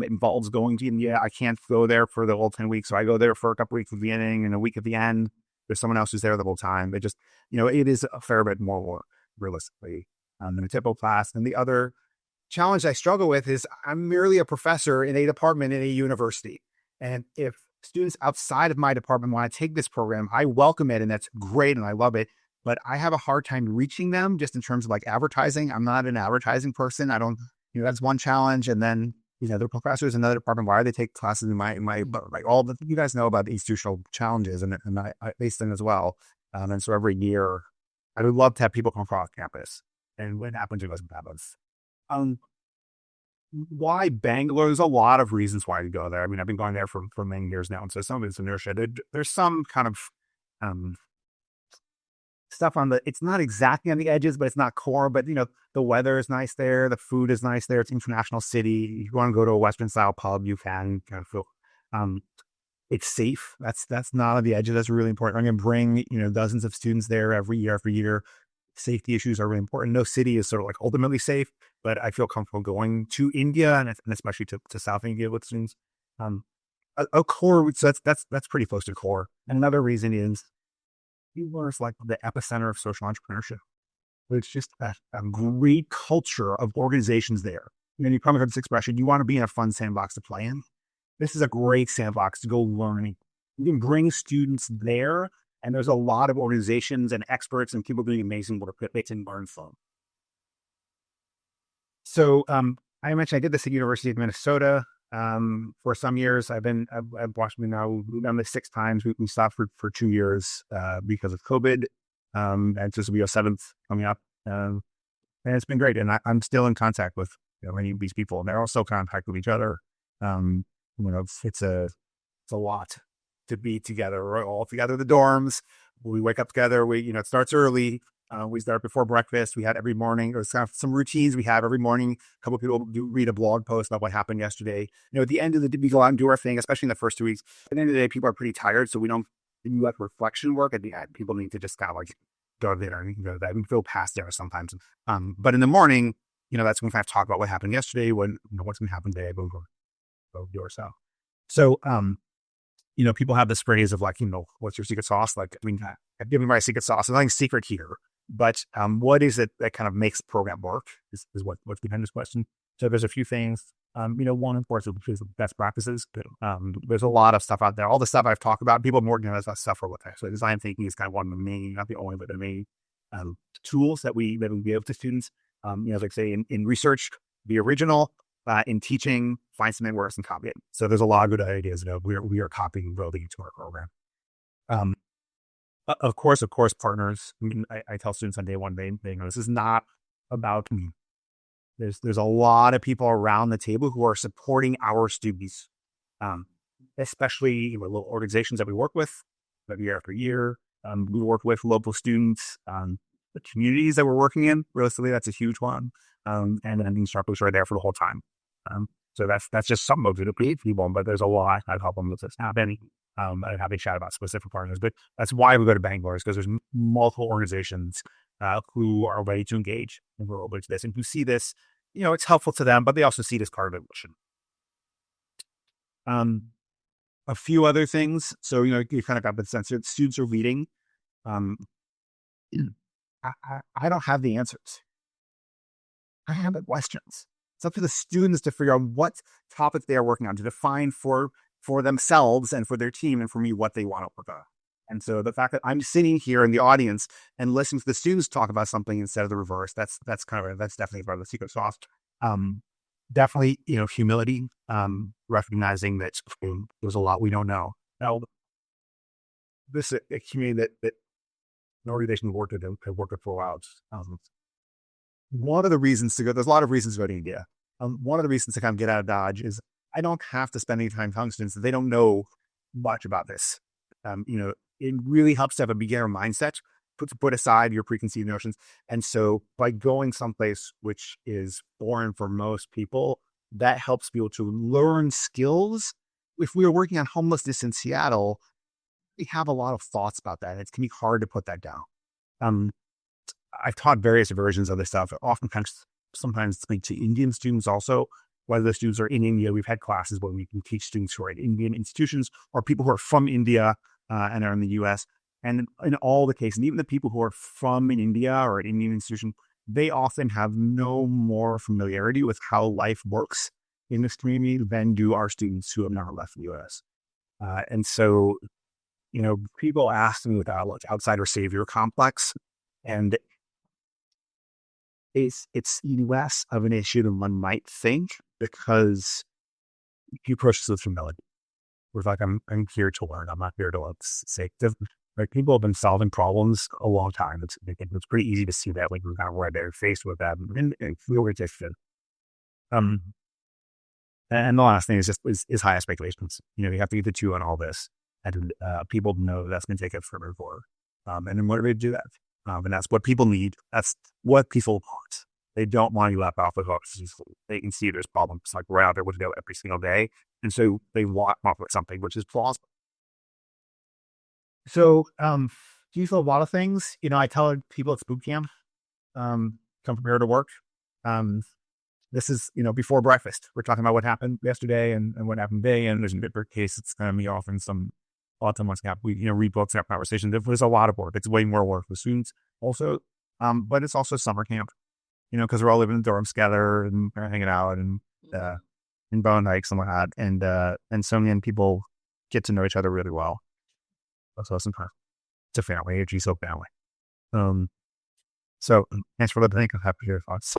It involves going to India. I can't go there for the whole 10 weeks, so I go there for a couple weeks at the beginning and a week at the end. There's someone else who's there the whole time. It just, it is a fair bit more work, realistically, than a typical class. And the other challenge I struggle with is I'm merely a professor in a department in a university. And if students outside of my department want to take this program, I welcome it and that's great and I love it. But I have a hard time reaching them just in terms of advertising. I'm not an advertising person. I don't, that's one challenge. And then, the professors in another department, why do they take classes in my all the, you guys know about the institutional challenges and I face them as well. And so every year I would love to have people come across campus and what happens to us happens. Why Bangalore? There's a lot of reasons why to go there. I mean, I've been going there for many years now. And so some of it's inertia. There's some kind of stuff it's not exactly on the edges, but it's not core. But, the weather is nice there. The food is nice there. It's an international city. If you want to go to a Western style pub, you can kind of feel, it's safe. That's not on the edges. That's really important. I'm going to bring, dozens of students there every year. Safety issues are really important. No city is sort of ultimately safe, but I feel comfortable going to India and especially to South India with students. A core, so that's pretty close to core. And another reason is Fieldwork is the epicenter of social entrepreneurship. It's just a great culture of organizations there. You probably heard this expression, you want to be in a fun sandbox to play in. This is a great sandbox to go learn. You can bring students there. And there's a lot of organizations and experts and people doing amazing work that they can learn from. So I mentioned I did this at University of Minnesota for some years. I've watched me now. We've done this 6 times. We stopped for 2 years because of COVID. And this will be our 7th coming up. And it's been great. And I'm still in contact with many of these people. And they're also in contact with each other. It's a lot to be together. We're all together in the dorms. We wake up together. It starts early. We start before breakfast. We had every morning. There's kind of some routines we have every morning. A couple of people read a blog post about what happened yesterday. At the end of the day, we go out and do our thing, especially in the first 2 weeks. At the end of the day, people are pretty tired, so we don't do reflection work. At the end, people need to just kind of go there and go to that. We feel past there sometimes. But in the morning, that's when we kind of talk about what happened yesterday, what's going to happen today. of yourself. So, people have this phrase of like, what's your secret sauce? Like, I mean, I've given my secret sauce. There's nothing secret here, but what is it that kind of makes the program work is what's behind this question. So there's a few things. One, of course, is best practices. There's a lot of stuff out there. All the stuff I've talked about, people have been working on that stuff for a while. So design thinking is kind of one of the main, not the only, but the main tools that we give to students. Like say in research, be original. In teaching, find something worse and copy it. So there's a lot of good ideas that we are copying and building into our program. Of course, partners. I mean, I tell students on day one, this is not about me. There's a lot of people around the table who are supporting our students, especially little organizations that we work with year after year. We work with local students, the communities that we're working in. Realistically, that's a huge one. And then the instructors are there for the whole time. So that's just some of it, people, but there's a lot I've helped them with this happen. I'm happy to chat about specific partners, but that's why we go to Bangalore, is because there's multiple organizations who are ready to engage and we're open to this and who see this, it's helpful to them, but they also see this part of the mission. A few other things. So, you kind of got the sense that students are leading. I don't have the answers. I have the questions. It's up to the students to figure out what topics they are working on, to define for themselves and for their team and for me what they want to work on. And so the fact that I'm sitting here in the audience and listening to the students talk about something instead of the reverse, that's definitely part of the secret sauce. Definitely, humility, recognizing that there's a lot we don't know. Now, this is a community that an organization we've worked with for a while. One of the reasons to go, there's a lot of reasons to go to India. One of the reasons to kind of get out of Dodge is I don't have to spend any time telling students that they don't know much about this. It really helps to have a beginner mindset, put aside your preconceived notions. And so by going someplace which is foreign for most people, that helps people to learn skills. If we were working on homelessness in Seattle, we have a lot of thoughts about that. It can be hard to put that down. I've taught various versions of this stuff. Sometimes speak to Indian students also, whether the students are in India. We've had classes where we can teach students who are at Indian institutions or people who are from India and are in the US. And in all the cases, and even the people who are from India or an Indian institution, they often have no more familiarity with how life works in this community than do our students who have never left the US. And so, people ask me without outsider savior complex, and it's less of an issue than one might think because you approach this with humility. We're like, I'm here to learn. I'm not here to say. Like, people have been solving problems a long time. It's pretty easy to see that when you're kind of right there faced with that and feel rejected. And the last thing is high expectations. You have to get the two on all this, and people know that's going to take it further forward. And then what do they do that? And that's what people need. That's what people want. They don't want you left off the hook. They can see there's problems like right out there with them every single day. And so they want off with something which is plausible. So, do you feel a lot of things? I tell people it's boot camp, come prepared to work. This is, before breakfast. We're talking about what happened yesterday and what happened today. And there's a different case. It's going to be offering some Autonomy gap. We, read books, have conversations. There's a lot of work. It's way more work for students also. But it's also summer camp, because we're all living in dorms together and we're hanging out and bone hikes and whatnot. And so many people get to know each other really well. So sometimes it's a family, a GCIL family. So thanks for listening. I'm happy to hear your thoughts.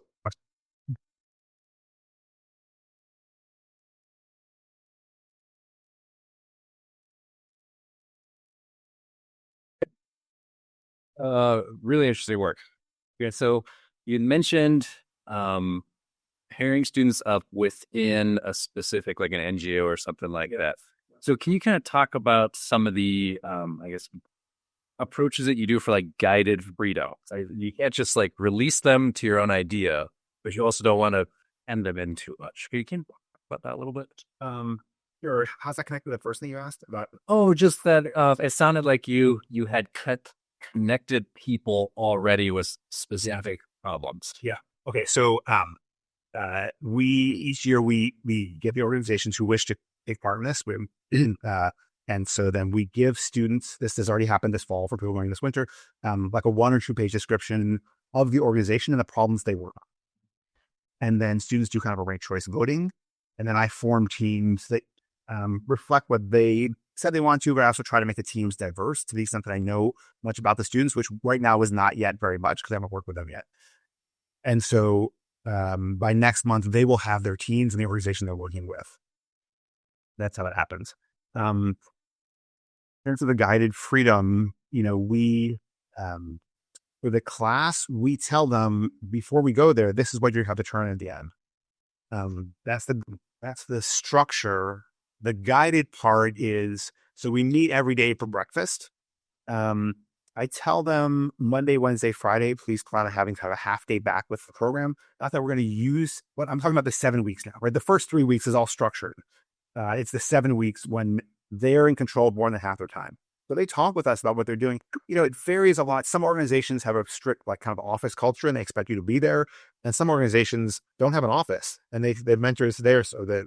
Really interesting work. Okay, so you mentioned pairing students up within a specific, like an NGO or something like that. So can you kind of talk about some of the, approaches that you do for like guided freedom? You can't just like release them to your own idea, but you also don't want to end them in too much. Can you talk about that a little bit? Sure. How's that connected to the first thing you asked about? Oh, just that it sounded like you had connected people already with specific problems. Yeah. Okay. So each year we give the organizations who wish to take part in this. And so then we give students, this has already happened this fall for people going this winter, like a 1 or 2 page description of the organization and the problems they work on. And then students do kind of a ranked choice voting. And then I form teams that reflect what they said they want to, but I also try to make the teams diverse to the extent that I know much about the students, which right now is not yet very much because I haven't worked with them yet. And so by next month, they will have their teams and the organization they're working with. That's how it happens. In terms of the guided freedom, we, for the class, we tell them before we go there, this is what you have to turn in at the end. That's the structure. The guided part is, so we meet every day for breakfast. I tell them Monday, Wednesday, Friday, please plan on having kind of a half day back with the program. Not that we're going to use what I'm talking about the 7 weeks now, right? The first 3 weeks is all structured. It's the 7 weeks when they're in control more than half their time. So they talk with us about what they're doing. It varies a lot. Some organizations have a strict like kind of office culture and they expect you to be there. And some organizations don't have an office and they have mentors there so that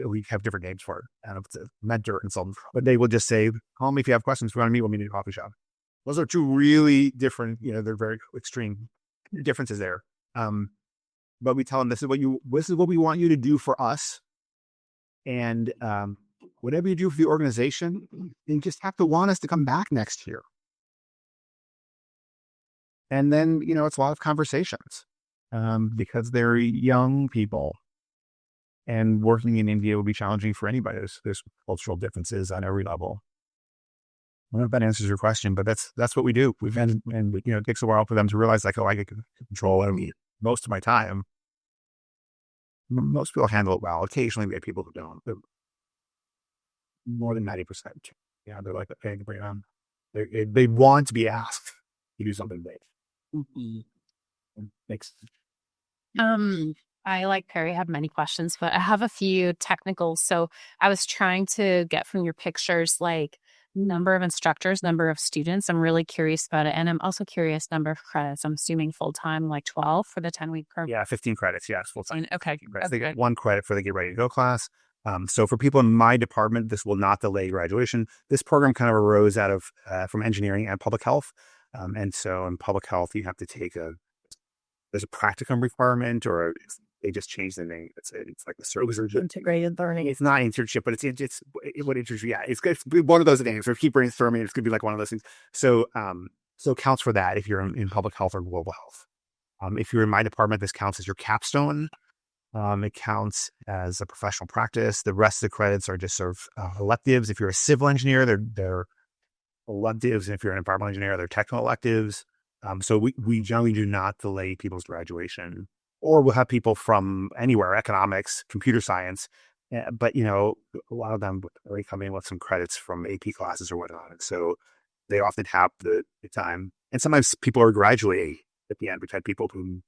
we have different names for it. And it's a mentor consultant, but they will just say, call me if you have questions. We want to meet when we need a coffee shop. Those are two really different, they're very extreme differences there. But we tell them this is what we want you to do for us. And whatever you do for the organization, you just have to want us to come back next year. And then, it's a lot of conversations because they're young people. And working in India will be challenging for anybody. There's cultural differences on every level. I don't know if that answers your question, but that's what we do. It takes a while for them to realize like, I get control of most of my time. Most people handle it well. Occasionally we have people who don't. But more than 90%. Yeah, they're like, okay, bring it on. They want to be asked to do something big. Makes I, like Perry, have many questions, but I have a few technicals. So I was trying to get from your pictures, like number of instructors, number of students. I'm really curious about it. And I'm also curious number of credits. I'm assuming full-time, like 12 for the 10-week program. Yeah, 15 credits. Yes, full-time. Okay. They get 1 credit for the Get Ready to Go class. So for people in my department, this will not delay graduation. This program kind of arose out of from engineering and public health. And so in public health, you have to take there's a practicum requirement they just changed the name. It's like the service. Integrated learning. It's not internship, but it's what internship. Yeah, it's one of those names. Or if you keep brainstorming, it's going to be like one of those things. So it counts for that if you're in public health or global health. If you're in my department, this counts as your capstone. It counts as a professional practice. The rest of the credits are just sort of electives. If you're a civil engineer, they're electives. And if you're an environmental engineer, they're technical electives. So we generally do not delay people's graduation. Or we'll have people from anywhere, economics, computer science, but a lot of them already come in with some credits from AP classes or whatnot. And so they often have the time. And sometimes people are graduating at the end. We've had people who,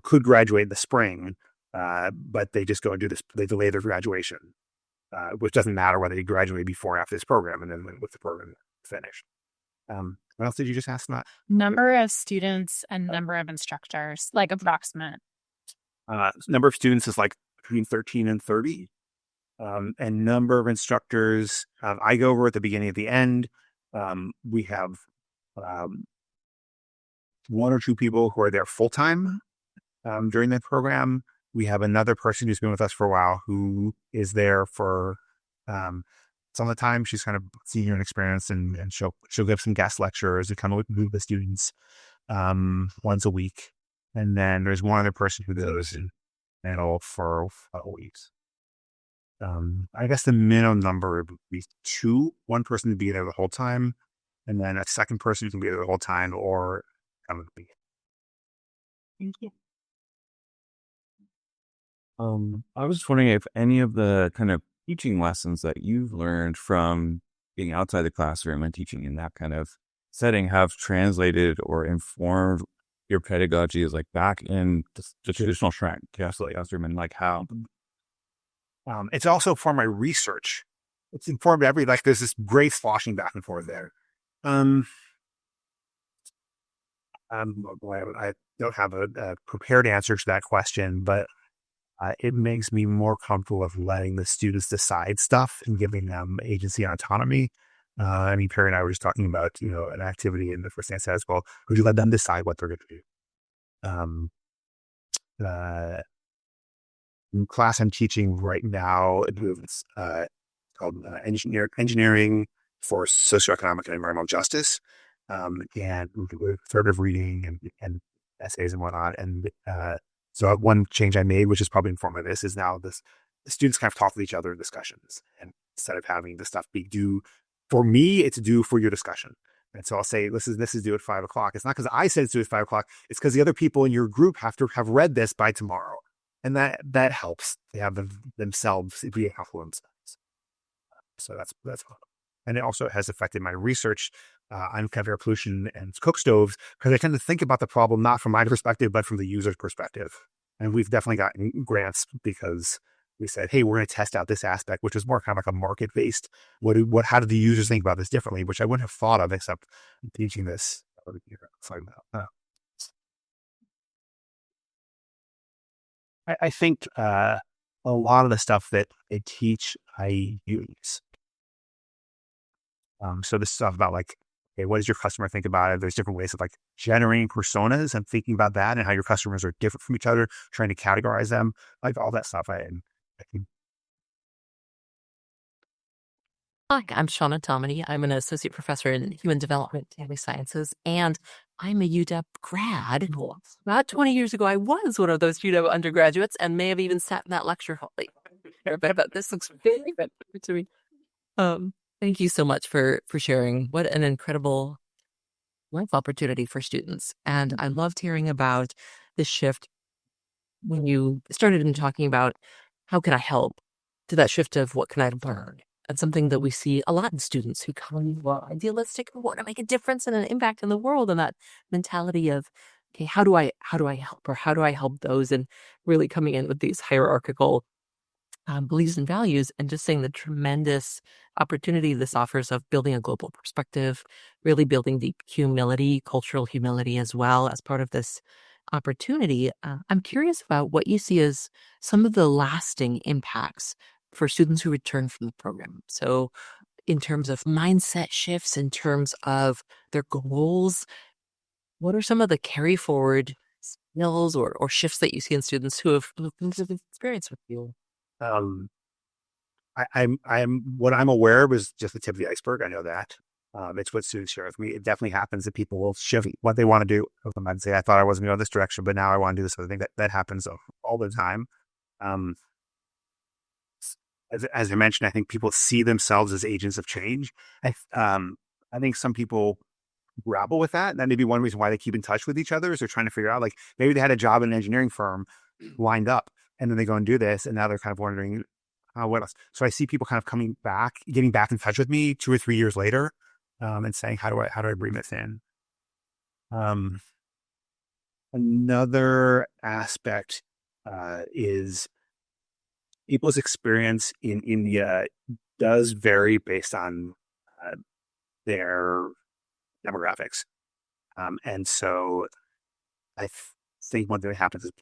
could graduate in the spring, but they just go and do this. They delay their graduation, which doesn't matter whether they graduate before or after this program, and then with the program finished. What else did you just ask about? Number of students and number of instructors, like approximate. Number of students is like between 13 and 30. And number of instructors, I go over at the beginning at the end. We have 1 or 2 people who are there full-time during that program. We have another person who's been with us for a while who is there for some of the time. She's kind of senior and experienced, and she'll give some guest lectures to kind of move the students once a week. And then there's one other person who goes in for weeks. I guess the minimum number would be 2. One person to be there the whole time, and then a second person who can be there the whole time, or come at the beginning. Thank you. I was just wondering if any of the kind of teaching lessons that you've learned from being outside the classroom and teaching in that kind of setting have translated or informed your pedagogy is like back in the traditional classroom, and like how? It's also for my research. It's informed there's this great sloshing back and forth there. don't have a prepared answer to that question, but it makes me more comfortable of letting the students decide stuff and giving them agency and autonomy. Perry and I were just talking about, an activity in the first day as well. Would you let them decide what they're going to do? Uh, in class I'm teaching right now, it's called Engineering for Socioeconomic and Environmental Justice. And we do assertive reading and essays and whatnot. And so one change I made, which is probably informative, is now the students kind of talk with each other in discussions. And instead of having the stuff be due for me, it's due for your discussion. And so I'll say, this is due at 5 o'clock. It's not because I said it's due at 5 o'clock. It's because the other people in your group have to have read this by tomorrow. And that helps. They have themselves be helpful themselves. So that's fun. And it also has affected my research on kind of air pollution and cook stoves, because I tend to think about the problem not from my perspective, but from the user's perspective. And we've definitely gotten grants because we said, hey, we're going to test out this aspect, which is more kind of like a market-based. How do the users think about this differently, which I wouldn't have thought of except teaching this. I think a lot of the stuff that I teach, I use. So this stuff about like, okay, what does your customer think about it? There's different ways of like generating personas and thinking about that and how your customers are different from each other, trying to categorize them, like all that stuff. I can. Hi, I'm Shauna Autonomy. I'm an associate professor in human development and family sciences, and I'm a UW grad. About 20 years ago, I was one of those UW undergraduates and may have even sat in that lecture hall. But this looks very good to me. Thank you so much for sharing. What an incredible life opportunity for students. And I loved hearing about this shift when you started in talking about how can I help, to that shift of what can I learn. And something that we see a lot in students who come idealistic or want to make a difference and an impact in the world, and that mentality of, okay, how do I help, or how do I help those, and really coming in with these hierarchical beliefs and values, and just saying the tremendous opportunity this offers of building a global perspective, really building deep humility, cultural humility as well as part of this opportunity. I'm curious about what you see as some of the lasting impacts for students who return from the program. So in terms of mindset shifts, in terms of their goals, what are some of the carry forward skills or shifts that you see in students who have experienced with you? I'm what I'm aware of is just the tip of the iceberg. I know that. It's what students share with me. It definitely happens that people will shift what they want to do. I'd say, I thought I wasn't going this direction, but now I want to do this other thing. That happens all the time. As I mentioned, I think people see themselves as agents of change. I think some people grapple with that. That may be one reason why they keep in touch with each other, is they're trying to figure out, like, maybe they had a job in an engineering firm lined up, and then they go and do this, and now they're kind of wondering what else. So I see people kind of getting back in touch with me 2 or 3 years later, and saying, how do I bring this in? Another aspect is people's experience in India does vary based on their demographics. And so I think one thing that happens is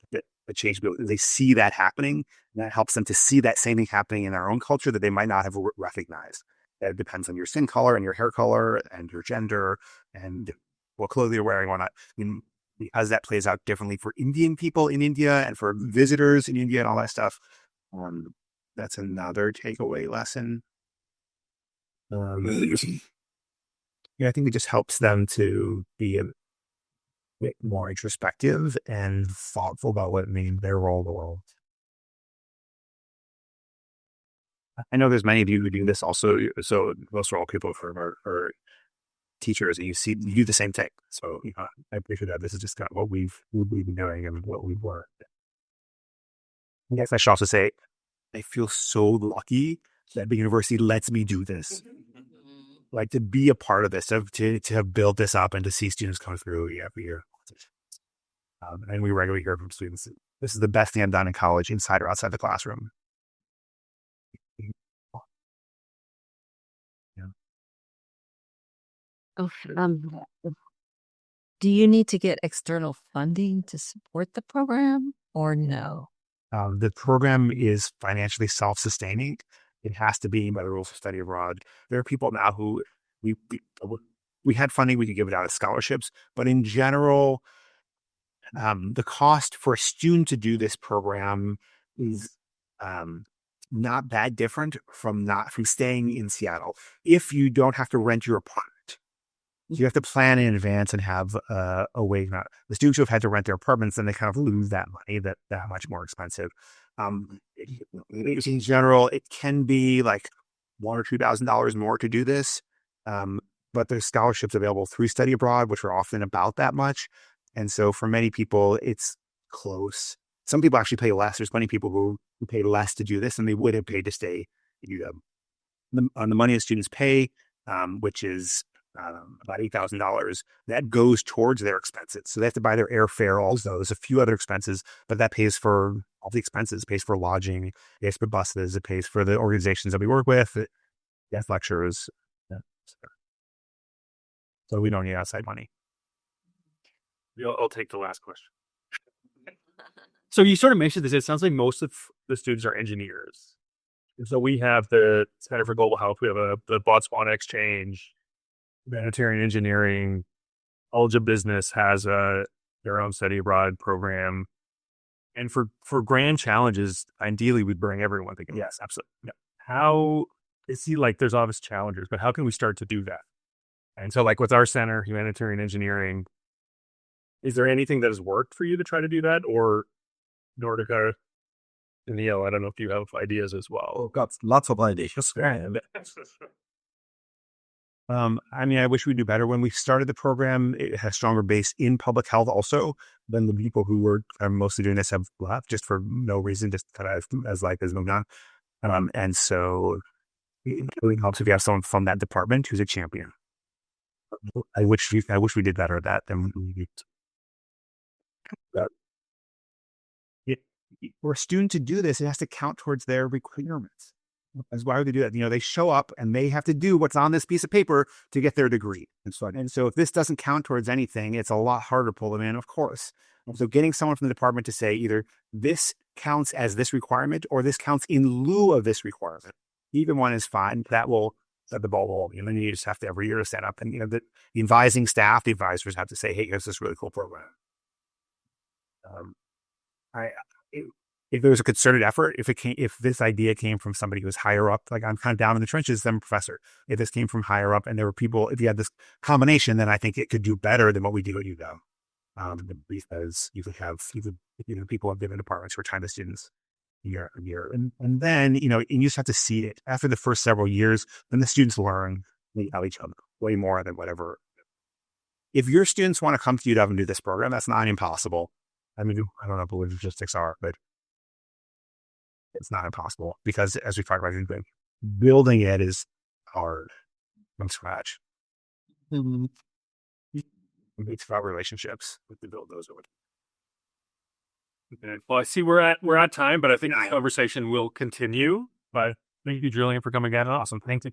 a change. They see that happening, and that helps them to see that same thing happening in their own culture that they might not have recognized. It depends on your skin color and your hair color and your gender and what clothing you're wearing or not. Because that plays out differently for Indian people in India and for visitors in India and all that stuff. That's another takeaway lesson. I think it just helps them to be a bit more introspective and thoughtful about what it means, their role in the world. I know there's many of you who do this also. So most are all people who are teachers, and you do the same thing. So I appreciate that. This is just kind of what we've been doing and what we've learned. I guess I should also say, I feel so lucky that the university lets me do this. Like, to be a part of this, to have built this up and to see students come through every year. And we regularly hear from students, this is the best thing I've done in college, inside or outside the classroom. Yeah. Do you need to get external funding to support the program or no? The program is financially self-sustaining. It has to be by the rules of study abroad. There are people now who we had funding, we could give it out as scholarships, but in general, the cost for a student to do this program is not that different from staying in Seattle. If you don't have to rent your apartment, you have to plan in advance and have a way. The students who have had to rent their apartments, then they kind of lose that money. That much more expensive. In general, it can be like $1,000 or $2,000 more to do this. But there's scholarships available through study abroad, which are often about that much. And so for many people, it's close. Some people actually pay less. There's many people who pay less to do this than they would have paid to stay at UW. On the money that students pay, which is about $8,000, that goes towards their expenses. So they have to buy their airfare, all those, a few other expenses, but that pays for all the expenses. It pays for lodging, it pays for buses, it pays for the organizations that we work with, guest lectures. So we don't need outside money. I'll take the last question. So you sort of mentioned this. It sounds like most of the students are engineers. And so we have the Center for Global Health. We have the Botswana Exchange, humanitarian engineering. College of Business has their own study abroad program. And for grand challenges, ideally, we'd bring everyone together. Yes, absolutely. Yeah. How, like there's obvious challenges, but how can we start to do that? And so like with our center, humanitarian engineering, is there anything that has worked for you to try to do that? Or Nordica and Neil, I don't know if you have ideas as well. Oh, got lots of ideas. I wish we do better. When we started the program, it had a stronger base in public health also than the people who were mostly doing this have left just for no reason, just kind of as life has moved on. And so it really helps if you have someone from that department who's a champion. I wish we did better at that than we did. For a student to do this, it has to count towards their requirements. That's why would they do that? They show up and they have to do what's on this piece of paper to get their degree. And so if this doesn't count towards anything, it's a lot harder to pull them in, of course. And so getting someone from the department to say either this counts as this requirement or this counts in lieu of this requirement, even one is fine. That will set the ball rolling. And then you just have to every year to stand up and, the advising staff, the advisors have to say, hey, here's this really cool program. If there was a concerted effort, if this idea came from somebody who was higher up, like I'm kind of down in the trenches, I'm a professor. If this came from higher up and there were people, if you had this combination, then I think it could do better than what we do at UW. Because you could have people in different departments who are trying to students year. And then, you just have to see it. After the first several years, then the students learn how each other way more than whatever. If your students want to come to UW and do this program, that's not impossible. I don't know what logistics are, but it's not impossible because as we talked about, building it is hard from scratch. It's about relationships to build those over. Okay. Well, I see we're at time, but I think the conversation will continue. But thank you, Julian, for coming again. Awesome. Thank you.